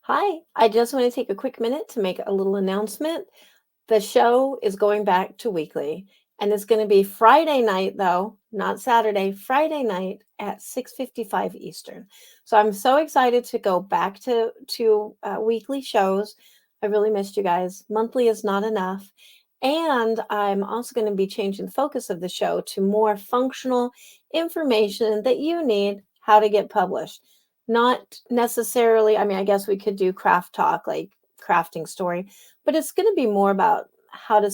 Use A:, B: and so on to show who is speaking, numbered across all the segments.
A: Hi, I just want to take a quick minute to make a little announcement. The show is going back to weekly, and it's going to be Friday night, though, not Saturday, Friday night at 6:55 Eastern. So I'm so excited to go back to weekly shows. I really missed you guys. Monthly is not enough. And I'm also going to be changing the focus of the show to more functional information that you need how to get published. Not necessarily, I mean, I guess we could do craft talk, like crafting story, but it's going to be more about how to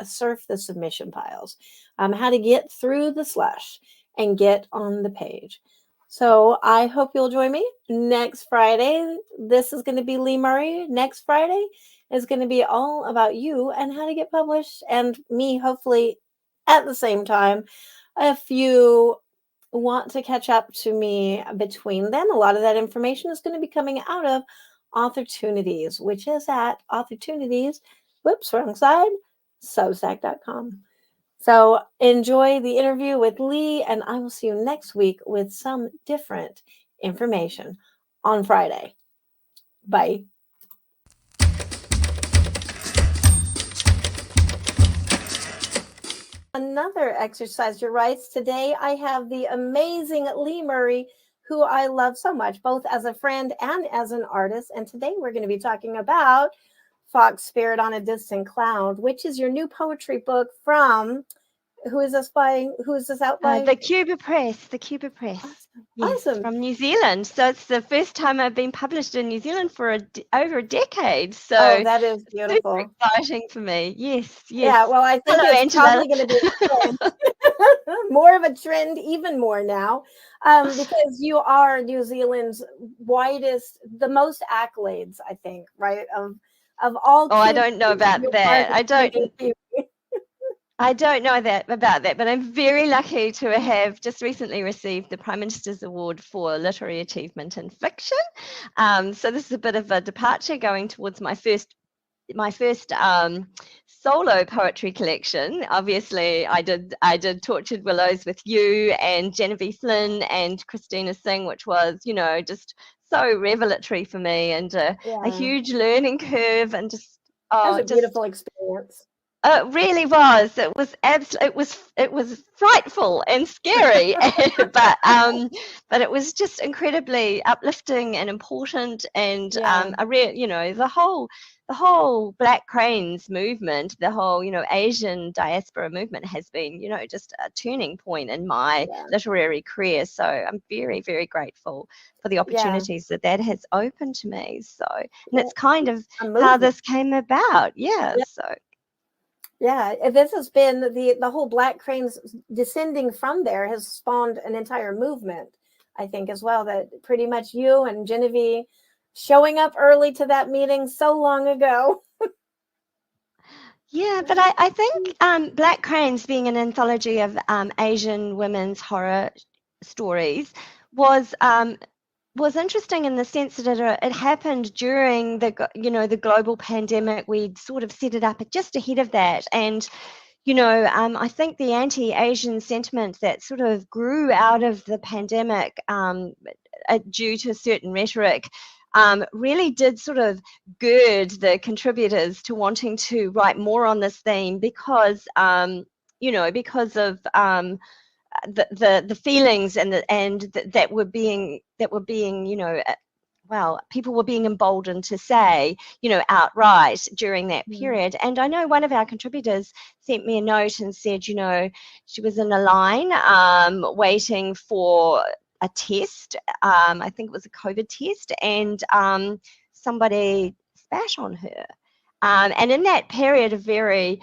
A: surf the submission piles, how to get through the slush and get on the page. So I hope you'll join me next Friday. This is going to be Lee Murray. Next Friday is going to be all about you and how to get published, and me, hopefully, at the same time. If you want to catch up to me between them, a lot of that information is going to be coming out of Aotearoa, which is at Aotearoa, whoops, wrong side, substack.com. So enjoy the interview with Lee, and I will see you next week with some different information on Friday. Bye. Another Exercise Your Rights. Today I have the amazing Lee Murray, who I love so much, both as a friend and as an artist. And today we're going to be talking about Fox Spirit on a Distant Cloud, which is your new poetry book from, who is this out by?
B: The Cuba Press.
A: Awesome.
B: Yes,
A: Awesome.
B: from New Zealand. So it's the first time I've been published in New Zealand for over a decade. So
A: that is beautiful.
B: Super exciting for me. Yes.
A: Yeah, well, I think
B: Hello,
A: it's
B: Angela.
A: probably going to be a trend. More of a trend, even more now, because you are New Zealand's widest, the most accolades, I think, right? Of all.
B: Oh, I don't know about that. I don't know about that, but I'm very lucky to have just recently received the Prime Minister's Award for Literary Achievement in Fiction. So this is a bit of a departure going towards my first solo poetry collection. Obviously, I did Tortured Willows with you and Genevieve Flynn and Christina Singh, which was, just so revelatory for me, and a huge learning curve, and just
A: a beautiful experience.
B: It really was. It was it was frightful and scary, but it was just incredibly uplifting and important, and the whole Black Cranes movement, the whole Asian diaspora movement has been just a turning point in my literary career. So I'm very, very grateful for the opportunities that has opened to me. So, and it's kind of how this came about. So.
A: Yeah, this has been the whole Black Cranes descending from there has spawned an entire movement, I think, as well, that pretty much you and Genevieve showing up early to that meeting so long ago.
B: Yeah, but I think Black Cranes, being an anthology of Asian women's horror stories, was interesting in the sense that it happened during the global pandemic. We'd sort of set it up just ahead of that, and I think the anti-Asian sentiment that sort of grew out of the pandemic due to certain rhetoric really did sort of gird the contributors to wanting to write more on this theme, because because of the feelings that were being people were being emboldened to say outright during that period. And I know one of our contributors sent me a note and said she was in a line waiting for a test, I think it was a COVID test, and somebody spat on her, and in that period of very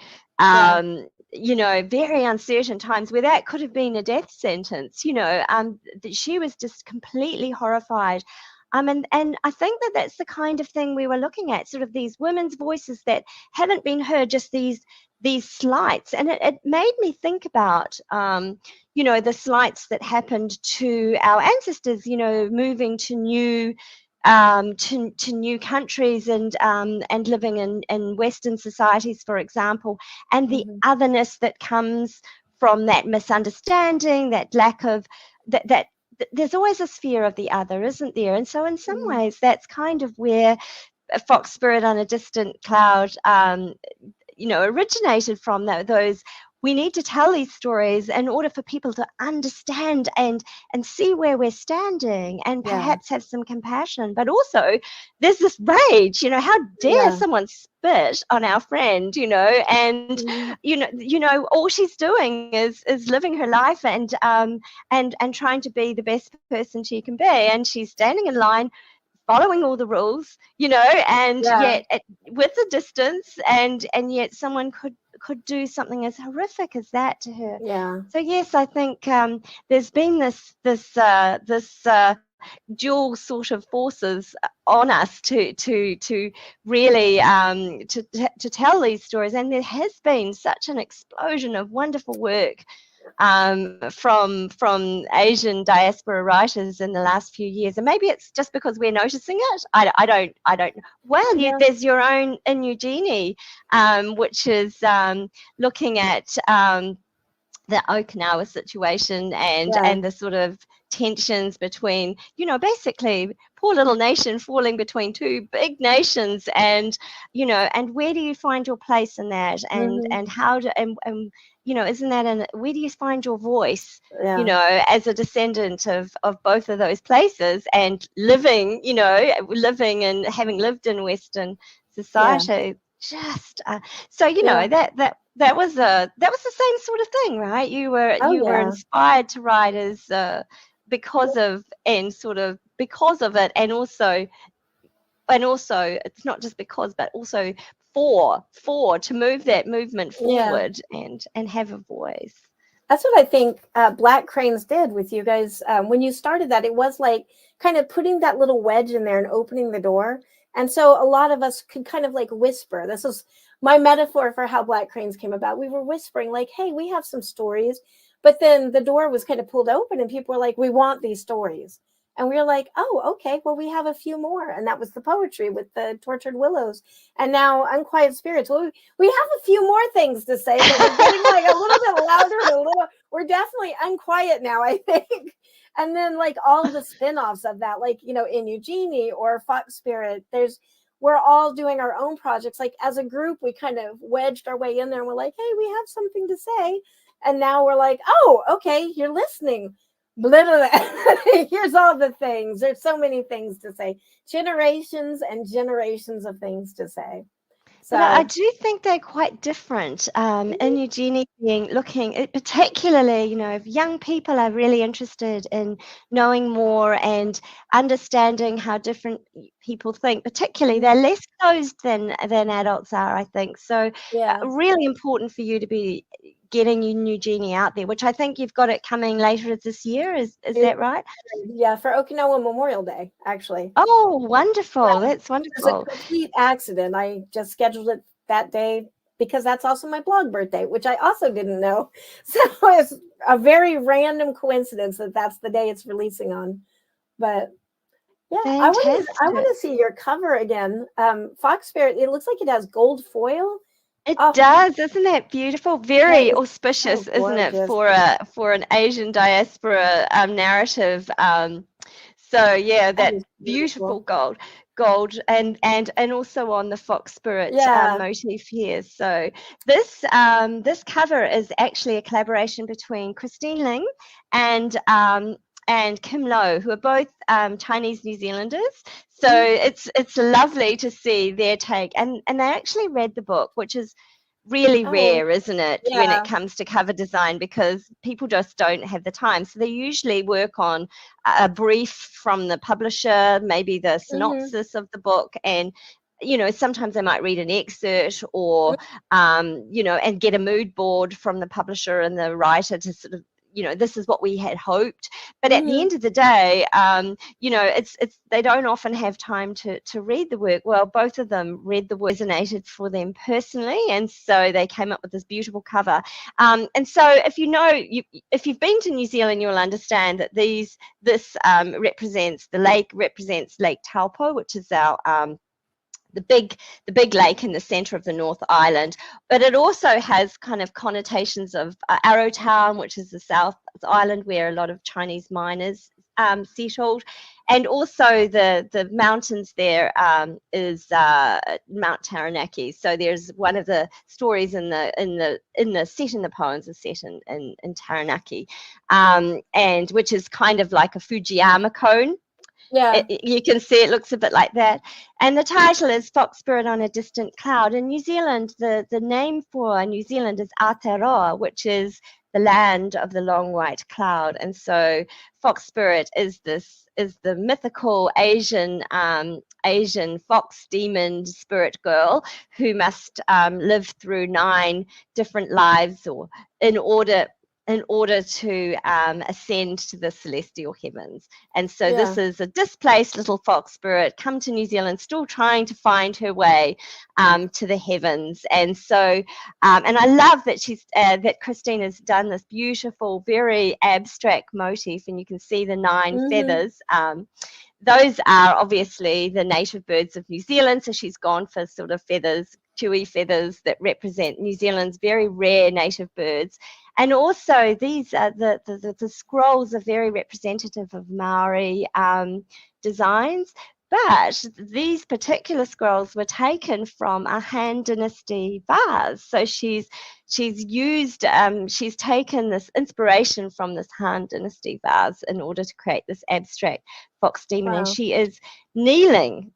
B: very uncertain times where that could have been a death sentence, she was just completely horrified. And I think that that's the kind of thing we were looking at, sort of these women's voices that haven't been heard, just these slights. And it made me think about, the slights that happened to our ancestors, moving to new new countries and living in Western societies, for example, and the otherness that comes from that misunderstanding, that lack of that there's always a sphere of the other, isn't there? And so in some ways, that's kind of where a fox spirit on a distant cloud, originated from. Those, we need to tell these stories in order for people to understand and see where we're standing, and perhaps have some compassion. But also there's this rage, how dare someone spit on our friend, and all she's doing is living her life and trying to be the best person she can be, and she's standing in line following all the rules, and yet with the distance, and yet someone could do something as horrific as that to her. So yes, I think there's been this dual sort of forces on us to really to tell these stories, and there has been such an explosion of wonderful work from Asian diaspora writers in the last few years, and maybe it's just because we're noticing it. I don't know. Well, there's your own in Eugenie, which is looking at the Okinawa situation and the sort of tensions between, basically poor little nation falling between two big nations, and and where do you find your place in that, and how do and isn't that where do you find your voice, as a descendant of both of those places, and living and having lived in Western society. Just so that was the same sort of thing, right? You were inspired to write as because of it, and also it's not just because, but also for to move that movement forward and have a voice.
A: That's what I think Black Cranes did with you guys. When you started that, it was like kind of putting that little wedge in there and opening the door. And so a lot of us could kind of like whisper. This was my metaphor for how Black Cranes came about. We were whispering like, hey, we have some stories. But then the door was kind of pulled open and people were like, we want these stories. And we were like, oh, okay, well, we have a few more. And that was the poetry with the Tortured Willows. And now Unquiet Spirits. Well, we have a few more things to say, but we're getting like a little bit louder. We're definitely unquiet now, I think. And then like all the spinoffs of that, like, in Eugenie or Fox Spirit, we're all doing our own projects. Like as a group, we kind of wedged our way in there and we're like, hey, we have something to say. And now we're like, oh, okay, you're listening. Blah, blah, blah. Here's all the things. There's so many things to say. Generations and generations of things to say. So
B: but I do think they're quite different. In Eugenie, looking particularly, if young people are really interested in knowing more and understanding how different people think, particularly they're less closed than adults are, I think. So really important for you to be getting Eugenie out there, which I think you've got it coming later this year. Is that right?
A: Yeah, for Okinawa Memorial Day, actually.
B: Oh, wonderful. That's wonderful.
A: It was a complete accident. I just scheduled it that day because that's also my blog birthday, which I also didn't know. So it's a very random coincidence that that's the day it's releasing on. But yeah, I want to see your cover again. Fox Spirit, it looks like it has gold foil.
B: It does, isn't that beautiful? Very auspicious, isn't it, for an Asian diaspora narrative? So yeah, that beautiful gold, and also on the fox spirit motif here. So this cover is actually a collaboration between Christine Ling and Kim Low, who are both Chinese New Zealanders. So it's lovely to see their take, and they actually read the book, which is really rare, isn't it, when it comes to cover design, because people just don't have the time. So they usually work on a brief from the publisher, maybe the synopsis of the book, and sometimes they might read an excerpt or and get a mood board from the publisher and the writer to sort of, this is what we had hoped. But at the end of the day, it's they don't often have time to read the work. Well, both of them read the work, resonated for them personally, and so they came up with this beautiful cover. And so if you've been to New Zealand, you'll understand that this represents Lake Taupo, which is our the big lake in the center of the North Island, but it also has kind of connotations of Aotearoa, which is the South Island, where a lot of Chinese miners settled. And also the mountains there is Mount Taranaki. So there's one of the stories in the set in the poems is set in Taranaki, and which is kind of like a Fujiyama cone.
A: Yeah.
B: You can see it looks a bit like that. And the title is Fox Spirit on a Distant Cloud. In New Zealand, the name for New Zealand is Aotearoa, which is the land of the long white cloud. And so Fox Spirit is the mythical Asian fox demon spirit girl who must live through 9 different lives or in order to ascend to the celestial heavens. And so
A: Yeah.
B: this is a displaced little fox spirit come to New Zealand, still trying to find her way to the heavens. And so, and I love that that Christine has done this beautiful, very abstract motif, and you can see the 9 feathers. Those are obviously the native birds of New Zealand. So she's gone for sort of feathers, chewy feathers that represent New Zealand's very rare native birds. And also these are the scrolls are very representative of Maori designs. But these particular scrolls were taken from a Han Dynasty vase. So she's taken this inspiration from this Han Dynasty vase in order to create this abstract fox demon.
A: Wow.
B: And she is kneeling,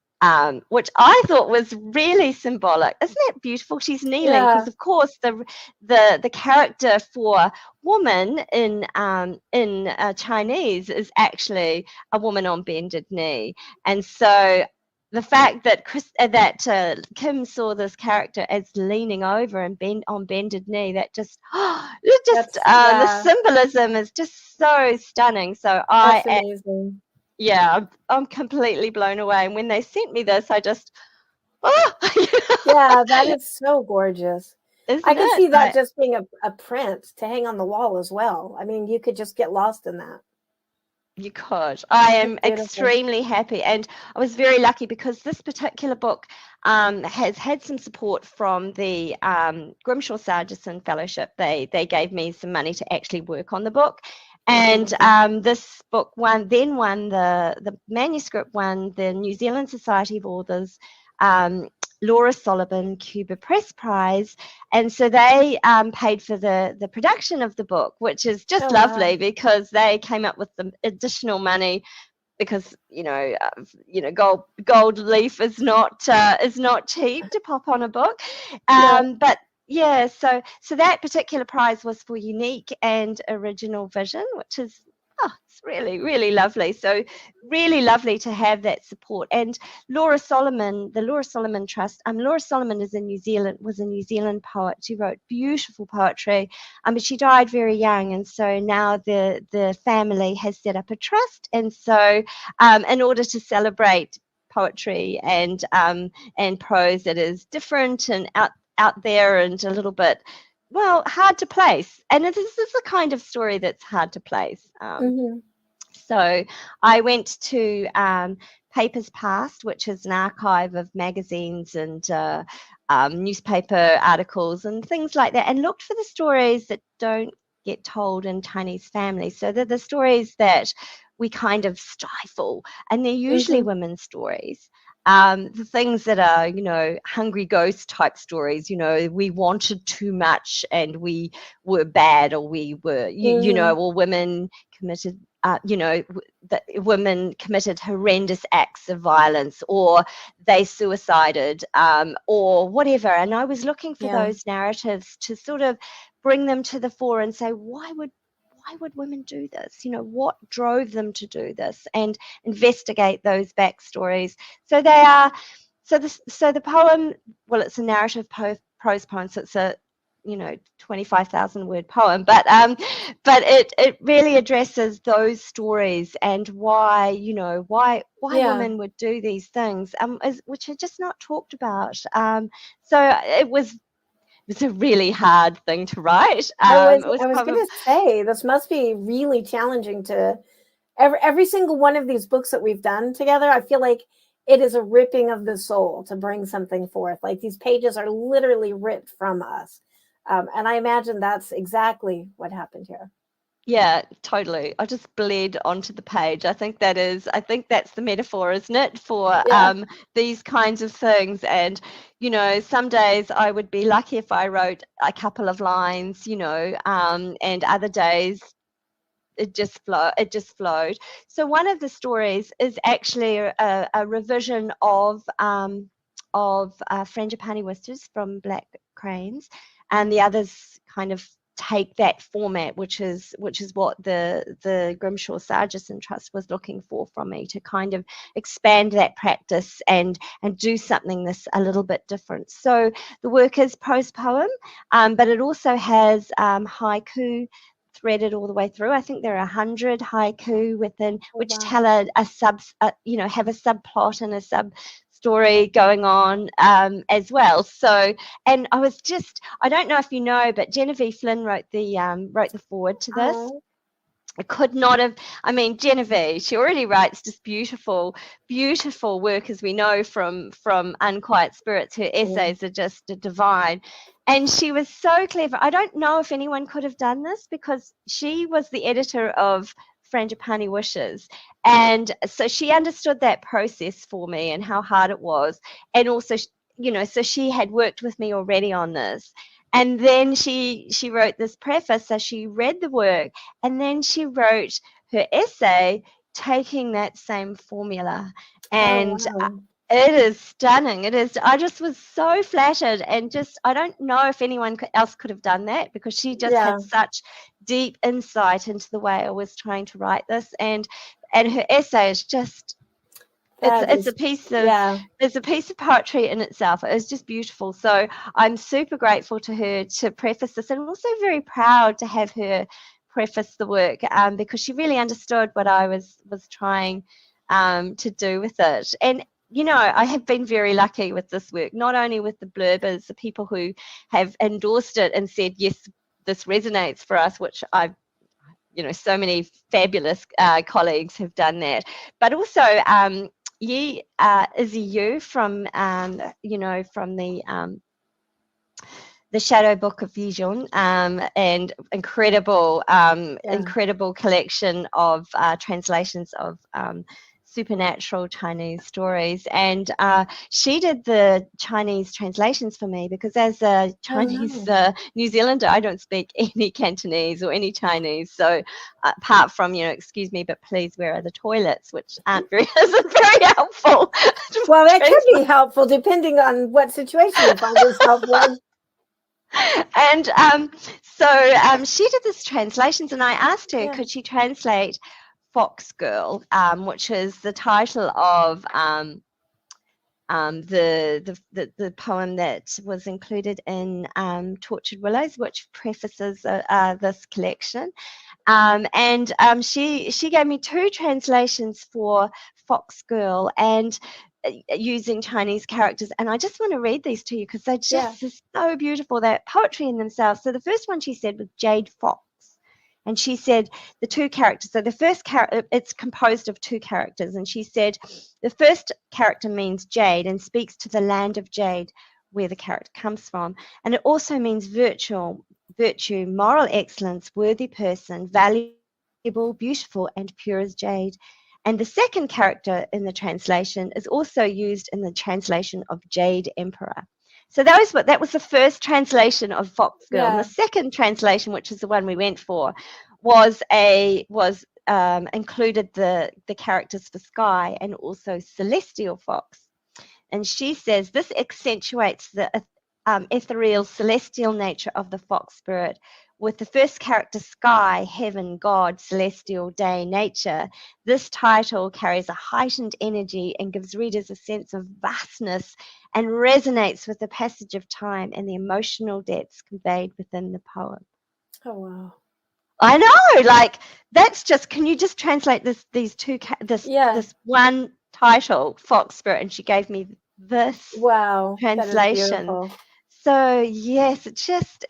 B: which I thought was really symbolic. Isn't that beautiful? She's kneeling because, of course, the character for woman in Chinese is actually a woman on bended knee, and so the fact that Kim saw this character as leaning over and on bended knee, that just the symbolism is just so stunning. So
A: that's amazing.
B: I'm completely blown away. And when they sent me this, I just
A: yeah, that is so gorgeous. I could see that
B: Right?
A: just being a print to hang on the wall as well. I mean, you could just get lost in that.
B: You could. I am extremely happy, and I was very lucky because this particular book has had some support from the Grimshaw Sargison Fellowship. They gave me some money to actually work on the book, and this book won the manuscript won the New Zealand Society of Authors Laura Solomon Cuba Press Prize, and so they paid for the production of the book, which is just lovely because they came up with the additional money because gold leaf is not cheap to pop on a book, but yeah, so that particular prize was for unique and original vision, which is it's really, really lovely. So really lovely to have that support. And Laura Solomon, the Laura Solomon Trust, Laura Solomon was a New Zealand poet. She wrote beautiful poetry, but she died very young. And so now the family has set up a trust. And so in order to celebrate poetry and prose that is different and out there and a little bit hard to place. And this is the kind of story that's hard to place. So I went to Papers Past, which is an archive of magazines and newspaper articles and things like that, and looked for the stories that don't get told in Chinese families. So they're the stories that we kind of stifle, and they're usually women's stories. The things that are, hungry ghost type stories, we wanted too much and we were bad, or we were, or women committed, that women committed horrendous acts of violence, or they suicided, or whatever. And I was looking for those narratives to sort of bring them to the fore and say, why would women do this? What drove them to do this, and investigate those backstories. So they are, so the poem, it's a narrative prose poem, so it's a 25,000 word poem, but it really addresses those stories and why women would do these things, which are just not talked about. So it's a really hard thing to write.
A: I was going to say, this must be really challenging to every single one of these books that we've done together. I feel like it is a ripping of the soul to bring something forth. Like, these pages are literally ripped from us. And I imagine that's exactly what happened here.
B: Yeah, totally. I just bled onto the page. I think that's the metaphor, isn't it, for
A: Yeah.
B: these kinds of things. And, some days I would be lucky if I wrote a couple of lines, and other days it just flowed. So one of the stories is actually a revision of Frangipani Whistles from Black Cranes, and the others kind of take that format, which is what the Grimshaw Sargison Trust was looking for from me, to kind of expand that practice and do something this a little bit different. So the work is prose poem, but it also has haiku threaded all the way through. I think there are 100 haiku within,
A: Oh,
B: which
A: wow.
B: tell have a subplot and a sub story going on as well. So, and I don't know if you know, but Genevieve Flynn wrote the forward to this.
A: Oh,
B: I could not have. I mean, Genevieve, she already writes just beautiful, beautiful work, as we know from Unquiet Spirits. Her
A: yeah.
B: essays are just divine, and she was so clever. I don't know if anyone could have done this, because she was the editor of Frangipani Wishes, and so she understood that process for me and how hard it was, and also, so she had worked with me already on this. And then she wrote this preface, so she read the work, and then she wrote her essay taking that same formula.
A: Oh,
B: And
A: wow.
B: it is stunning. It is. I just was so flattered, and just, I don't know if anyone else could have done that, because she just
A: Yeah.
B: had such deep insight into the way I was trying to write this. And her essay is just, it's
A: That
B: it's a
A: is,
B: piece of
A: yeah.
B: it's a piece of poetry in itself. It's just beautiful. So I'm super grateful to her to preface this, and also very proud to have her preface the work, because she really understood what I was trying to do with it. And I have been very lucky with this work, not only with the blurbers, the people who have endorsed it and said, yes, this resonates for us, which so many fabulous colleagues have done that, but also Izzy Yu from from the Shadow Book of Yijun, and
A: Yeah.
B: incredible collection of translations of supernatural Chinese stories. And she did the Chinese translations for me, because as a
A: Oh,
B: Chinese
A: nice.
B: New Zealander, I don't speak any Cantonese or any Chinese. So apart from, excuse me, but please, where are the toilets, which isn't very helpful.
A: Well, that could be helpful depending on what situation you find yourself in.
B: And so she did this translations, and I asked her,
A: Yeah.
B: could she translate Fox Girl, which is the title of the poem that was included in Tortured Willows, which prefaces this collection. And she gave me two translations for Fox Girl, and using Chinese characters. And I just want to read these to you, because they're
A: Yeah.
B: just so beautiful. They're poetry in themselves. So the first one she said was Jade Fox. And she said the two characters. So the first character, it's composed of two characters. And she said the first character means jade and speaks to the land of jade, where the character comes from. And it also means virtue, moral excellence, worthy person, valuable, beautiful, and pure as jade. And the second character in the translation is also used in the translation of Jade Emperor. So that was the first translation of Fox Girl. And the
A: Yeah.
B: second translation, which is the one we went for, was included the characters for Sky and also Celestial Fox. And she says this accentuates the ethereal celestial nature of the fox spirit, with the first character sky, heaven, God, celestial, day, nature. This title carries a heightened energy and gives readers a sense of vastness, and resonates with the passage of time and the emotional depths conveyed within the poem.
A: Oh, wow.
B: I know, like, that's just, can you just translate
A: Yeah.
B: this one title, Fox Spirit? And she gave me this
A: Wow. That is
B: translation.
A: beautiful.
B: So yes, it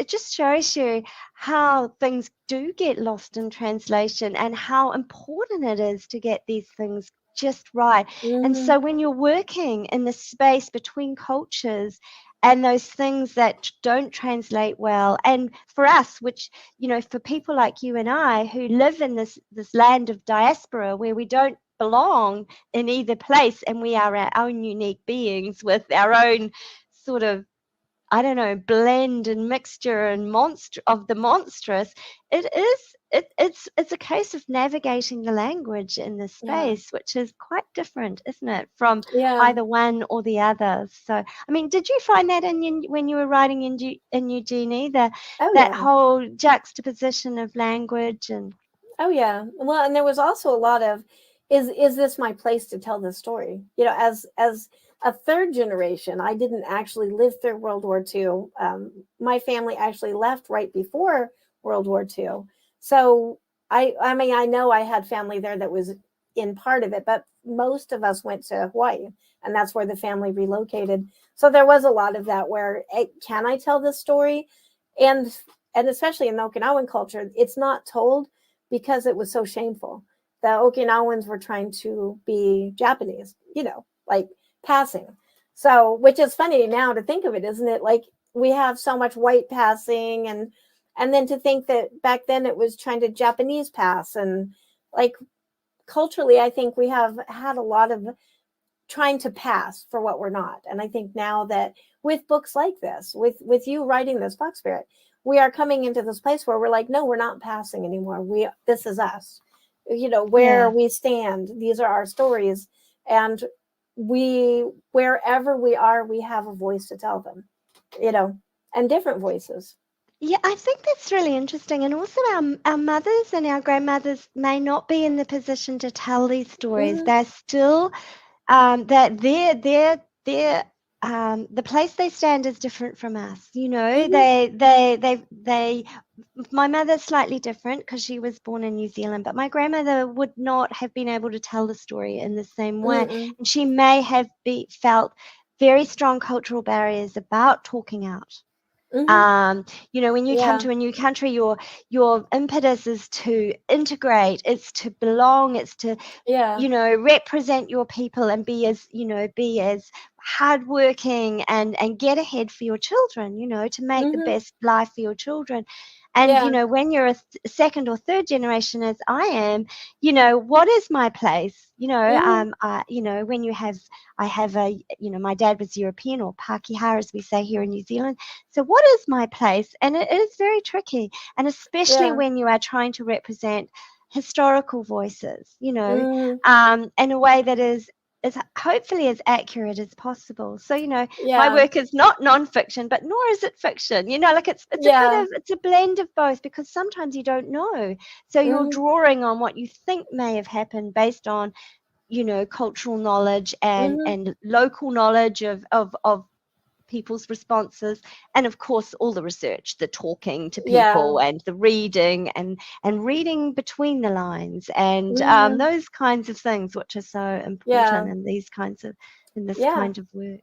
B: just shows you how things do get lost in translation, and how important it is to get these things just right. And
A: Hmm.
B: so when you're working in the space between cultures, and those things that don't translate well. And for us, which, for people like you and I who live in this land of diaspora where we don't belong in either place, and we are our own unique beings with our own sort of, I don't know, blend and mixture and monster of the monstrous. It's a case of navigating the language in this
A: Yeah.
B: space, which is quite different, isn't it, from
A: Yeah.
B: either one or the other. So, I mean, did you find that when you were writing in Eugenie,
A: Oh
B: that
A: yeah.
B: whole juxtaposition of language and
A: Oh yeah. Well, and there was also a lot of, is this my place to tell this story? As a third generation, I didn't actually live through World War II. My family actually left right before World War II. So I mean, I know I had family there that was in part of it, but most of us went to Hawaii, and that's where the family relocated. So there was a lot of that where, can I tell this story? And and especially in the Okinawan culture, it's not told because it was so shameful. The Okinawans were trying to be Japanese, like passing. So, which is funny now to think of it, isn't it? Like we have so much white passing, and then to think that back then it was trying to Japanese pass, and like culturally, I think we have had a lot of trying to pass for what we're not. And I think now that with books like this, with you writing this Fox Spirit, we are coming into this place where we're like, no, we're not passing anymore. This is us. Where
B: yeah.
A: we stand. These are our stories, and we wherever we are, we have a voice to tell them. And different voices.
B: Yeah, I think that's really interesting. And also, our mothers and our grandmothers may not be in the position to tell these stories.
A: Mm-hmm.
B: They're still that they're the place they stand is different from us.
A: Mm-hmm.
B: They my mother's slightly different because she was born in New Zealand, but my grandmother would not have been able to tell the story in the same way,
A: Mm-mm.
B: and she may have felt very strong cultural barriers about talking out.
A: Mm-hmm.
B: When you come
A: Yeah.
B: to a new country, your impetus is to integrate, it's to belong, it's to
A: Yeah.
B: represent your people and be as hardworking and get ahead for your children, to make the
A: Mm-hmm.
B: best life for your children. And
A: Yeah.
B: when you're a second or third generation, as I am, what is my place?
A: Mm-hmm.
B: When I have my dad was European, or Pākehā, as we say here in New Zealand. So what is my place? And it is very tricky, and especially
A: Yeah.
B: when you are trying to represent historical voices,
A: Mm-hmm.
B: in a way that is hopefully as accurate as possible. So, my
A: Yeah.
B: work is not nonfiction, but nor is it fiction. Like it's a bit
A: Yeah.
B: of it's a blend of both, because sometimes you don't know. So you're
A: Mm-hmm.
B: drawing on what you think may have happened based on, cultural knowledge and
A: Mm-hmm.
B: and local knowledge of people's responses, and of course all the research, the talking to
A: Yeah.
B: people and the reading and reading between the lines, and
A: Mm-hmm.
B: those kinds of things which are so important
A: Yeah.
B: in this
A: Yeah.
B: kind of work.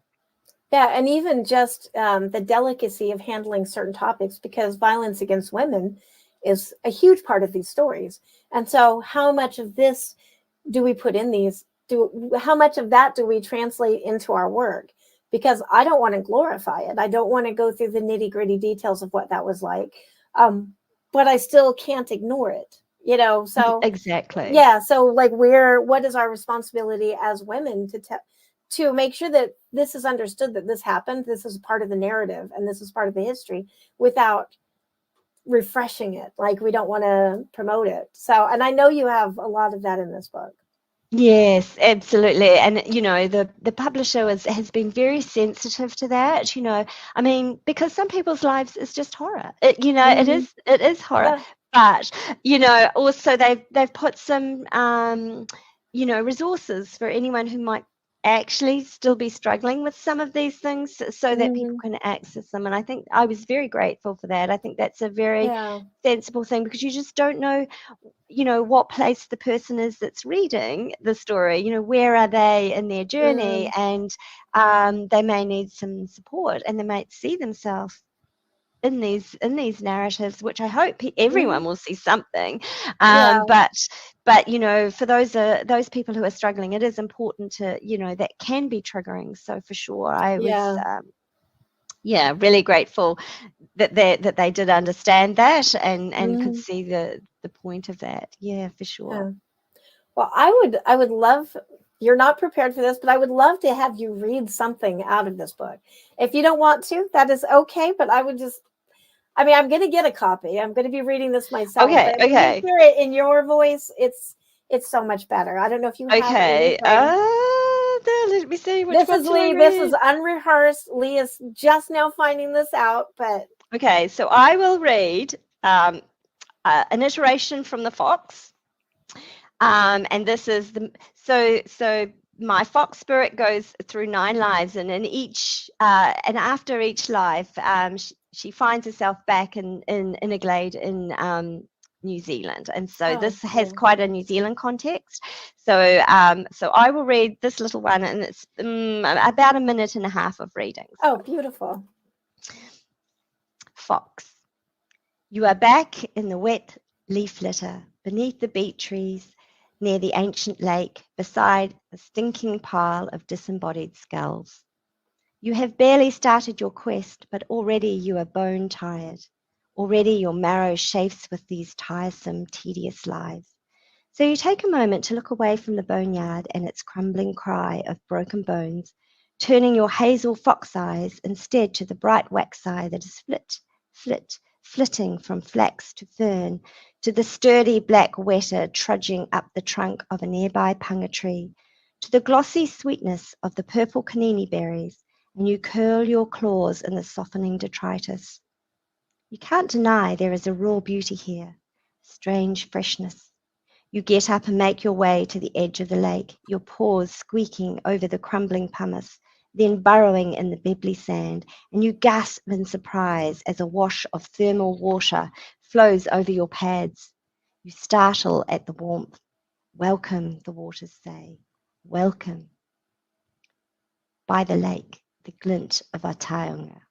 A: Yeah. And even just the delicacy of handling certain topics, because violence against women is a huge part of these stories. And so, how much of this do we put in these? How much of that do we translate into our work? Because I don't want to glorify it. I don't want to go through the nitty gritty details of what that was like. Um, but I still can't ignore it. So
B: Exactly.
A: yeah, so like what is our responsibility as women to make sure that this is understood, that this happened, this is part of the narrative, and this is part of the history, without refreshing it, like we don't want to promote it. So, and I know you have a lot of that in this book.
B: Yes, absolutely. And the publisher has been very sensitive to that, I mean, because some people's lives is just horror.
A: Mm-hmm.
B: It is horror.
A: Yeah.
B: But, also they've put some resources for anyone who might actually still be struggling with some of these things, so that people
A: Mm-hmm.
B: can access them. And I think I was very grateful for that. I think that's a very
A: Yeah.
B: sensible thing, because you just don't know what place the person is that's reading the story. Where are they in their journey?
A: Mm-hmm.
B: And they may need some support, and they might see themselves in these narratives, which I hope
A: Mm-hmm.
B: everyone will see something.
A: Yeah.
B: But for those people who are struggling, it is important to, that can be triggering. So for sure, I was
A: Yeah.
B: Yeah, really grateful that they did understand that and could
A: Mhm.
B: see the point of that. Yeah, for sure.
A: Yeah. Well, I would love, you're not prepared for this, but I would love to have you read something out of this book. If you don't want to, that is okay, but I would just, I mean, I'm going to get a copy. I'm going to be reading this myself,
B: Okay,
A: but when you
B: okay,
A: hear it in your voice, it's so much better. I don't know if you have
B: okay.
A: anything.
B: Let me see. Which
A: This
B: one
A: is
B: shall I
A: Lee. This is
B: read?
A: unrehearsed. Lee is just now finding this out, but
B: Okay, so I will read an iteration from the fox. And this is so my fox spirit goes through 9 lives, and in each and after each life, she finds herself back in a glade in New Zealand, and so
A: oh,
B: this has
A: cool.
B: quite a New Zealand context. So I will read this little one, and it's about a minute and a half of reading.
A: Oh, beautiful.
B: Fox. You are back in the wet leaf litter, beneath the beech trees, near the ancient lake, beside a stinking pile of disembodied skulls. You have barely started your quest, but already you are bone tired. Already your marrow chafes with these tiresome, tedious lives. So you take a moment to look away from the boneyard and its crumbling cry of broken bones, turning your hazel fox eyes instead to the bright wax eye that is flitting from flax to fern, to the sturdy black weta trudging up the trunk of a nearby punga tree, to the glossy sweetness of the purple kanini berries, and you curl your claws in the softening detritus. You can't deny there is a raw beauty here, strange freshness. You get up and make your way to the edge of the lake, your paws squeaking over the crumbling pumice, then burrowing in the pebbly sand, and you gasp in surprise as a wash of thermal water flows over your pads. You startle at the warmth. Welcome, the waters say. Welcome. By the lake, the glint of Aotearoa.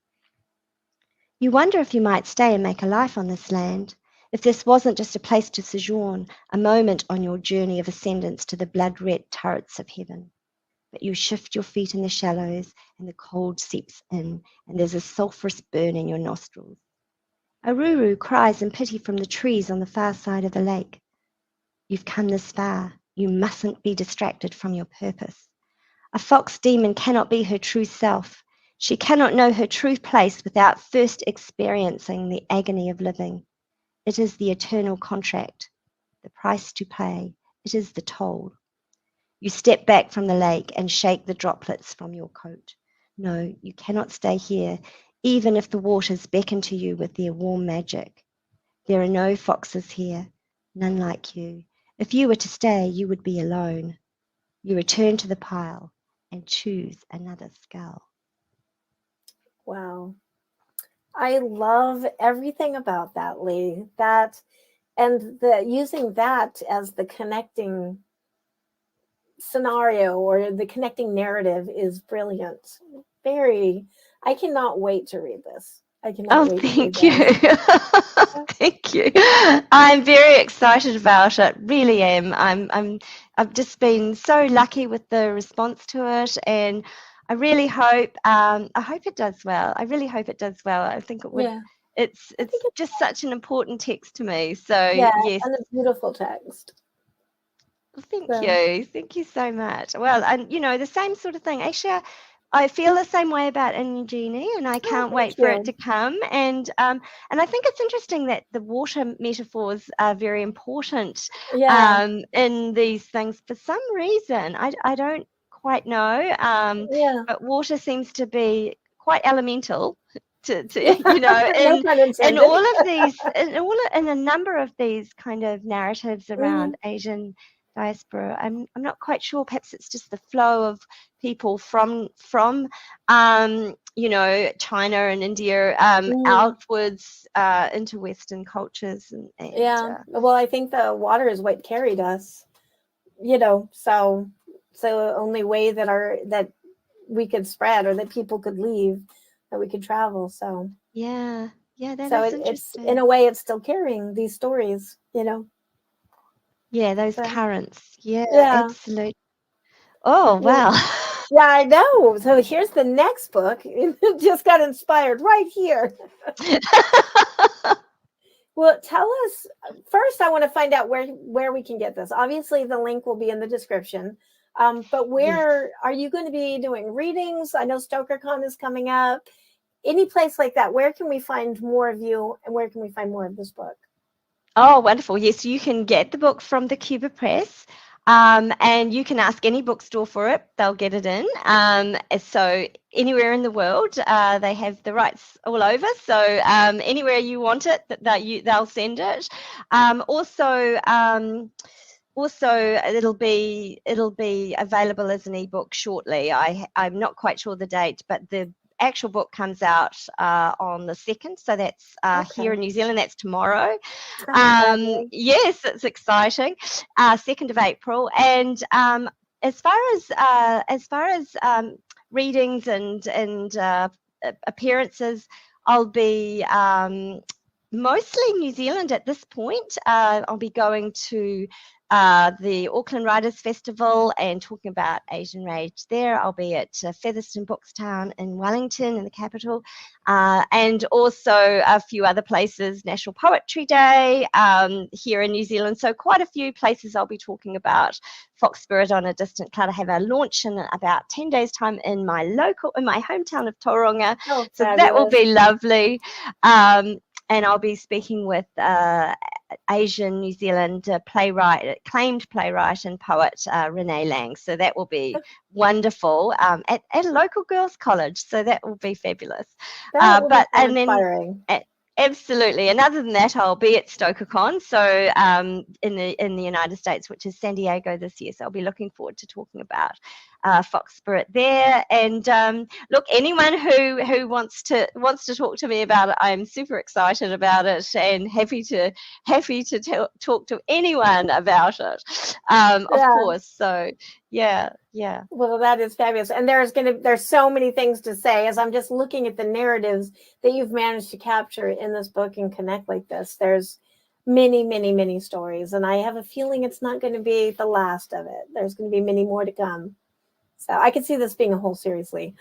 B: You wonder if you might stay and make a life on this land, if this wasn't just a place to sojourn, a moment on your journey of ascendance to the blood-red turrets of heaven. But you shift your feet in the shallows, and the cold seeps in, and there's a sulphurous burn in your nostrils. A ruru cries in pity from the trees on the far side of the lake. You've come this far. You mustn't be distracted from your purpose. A fox demon cannot be her true self. She cannot know her true place without first experiencing the agony of living. It is the eternal contract, the price to pay. It is the toll. You step back from the lake and shake the droplets from your coat. No, you cannot stay here, even if the waters beckon to you with their warm magic. There are no foxes here, none like you. If you were to stay, you would be alone. You return to the pile and choose another skull.
A: Wow. I love everything about that, Lee. That and the using that as the connecting scenario or the connecting narrative is brilliant. Very, I cannot wait to read this. I cannot
B: Oh,
A: wait to read
B: thank you.
A: this.
B: Thank you. I'm very excited about it. Really am. I've just been so lucky with the response to it, and I hope it does well. I really hope it does well. I think it would.
A: Yeah, I think
B: It's
A: it's,
B: just such an important text to me. So
A: yeah,
B: yes,
A: and a beautiful text.
B: thank
A: So
B: you. Thank you so much. Well, and the same sort of thing. Actually, I feel the same way about Genie, and I
A: oh,
B: can't
A: thank
B: wait for it
A: you.
B: to come. And I think it's interesting that the water metaphors are very important
A: Yeah,
B: in these things for some reason. I don't quite know,
A: yeah,
B: but water seems to be quite elemental.
A: yeah. No pun
B: In
A: intended.
B: all of these in a number of these kind of narratives around
A: Hmm.
B: Asian diaspora. I'm not quite sure. Perhaps it's just the flow of people from China and India
A: Hmm.
B: outwards into Western cultures and
A: Yeah. Well, I think the water is what carried us. So the only way that we could spread or that people could leave, that we could travel.
B: yeah,
A: So
B: that's
A: it's in
B: interesting.
A: a way it's still carrying these stories.
B: Yeah, those
A: So
B: currents. Yeah,
A: yeah.
B: absolutely. Oh
A: Yeah.
B: wow.
A: Yeah, I know. So here's the next book. It just got inspired right here. Well, tell us first. I want to find out where we can get this. Obviously, the link will be in the description. But
B: Yes.
A: where are you going to be doing readings? I know StokerCon is coming up. Any place like that, where can we find more of you, and where can we find more of this book?
B: Oh, wonderful. Yes, you can get the book from the Cuba Press, and you can ask any bookstore for it. They'll get it in. So anywhere in the world, they have the rights all over. So anywhere you want it, they'll send it. Also, it'll be available as an ebook shortly. I'm not quite sure the date, but the actual book comes out on the 2nd, so that's here in New Zealand. That's tomorrow. Yes, it's exciting. 2nd of April, and as far as readings and appearances, I'll be mostly New Zealand at this point. I'll be going to the Auckland Writers Festival and talking about Asian rage there. I'll be at Featherston Bookstown in Wellington, in the capital, and also a few other places, National Poetry Day here in New Zealand. So quite a few places I'll be talking about Fox Spirit on a Distant Cloud. I have a launch in about 10 days' time in my hometown of Tauranga.
A: Oh,
B: so that will be lovely. And I'll be speaking with Asian New Zealand acclaimed playwright and poet Renee Lang. So that will be wonderful at a local girls' college. So that will be fabulous.
A: That will be so inspiring.
B: Absolutely. And other than that, I'll be at StokerCon, so in the United States, which is San Diego this year. So I'll be looking forward to talking about Fox Spirit there. And look, anyone who wants to talk to me about it, I'm super excited about it and happy to talk to anyone about it. Of course. So yeah.
A: Well, that is fabulous. And there's so many things to say as I'm just looking at the narratives that you've managed to capture in this book and connect like this. There's many, many, many stories. And I have a feeling it's not going to be the last of it. There's going to be many more to come. So I could see this being a whole series. There's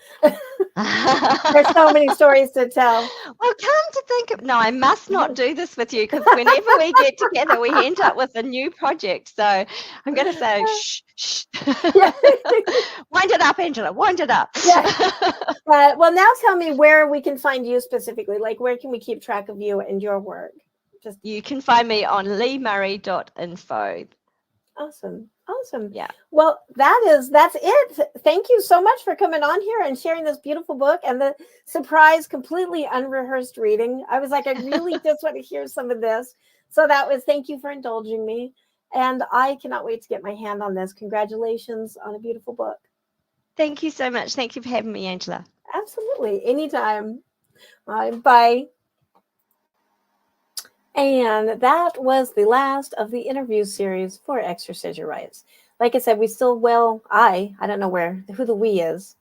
A: so many stories to tell.
B: Well, come to think of, no, I must not do this with you, because whenever we get together, we end up with a new project. So I'm going to say, shh. Wind it up, Angela. Wind it up.
A: Well, now tell me where we can find you specifically. Like, where can we keep track of you and your work?
B: You can find me on leemurray.info.
A: Awesome.
B: Yeah.
A: Well, that's it. Thank you so much for coming on here and sharing this beautiful book and the surprise, completely unrehearsed reading. I was like, I really just want to hear some of this. So thank you for indulging me. And I cannot wait to get my hand on this. Congratulations on a beautiful book.
B: Thank you so much. Thank you for having me, Angela.
A: Absolutely. Anytime. All right, bye. And that was the last of the interview series for Exercise Your Rights. Like I said, I don't know who the we is.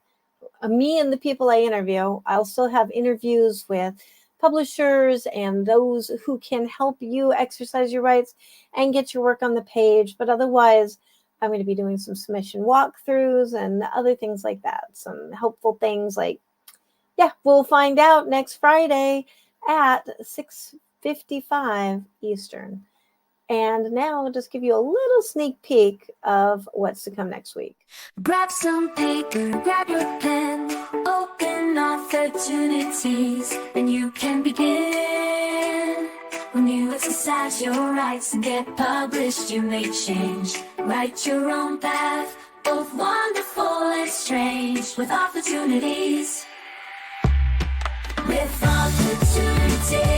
A: Me and the people I interview, I'll still have interviews with publishers and those who can help you exercise your rights and get your work on the page. But otherwise, I'm going to be doing some submission walkthroughs and other things like that. Some helpful things we'll find out next Friday at 6:55 Eastern. And now I'll just give you a little sneak peek of what's to come next week.
C: Grab some paper, grab your pen, open opportunities, and you can begin. When you exercise your rights and get published, you may change. Write your own path, both wonderful and strange, with opportunities. With opportunities.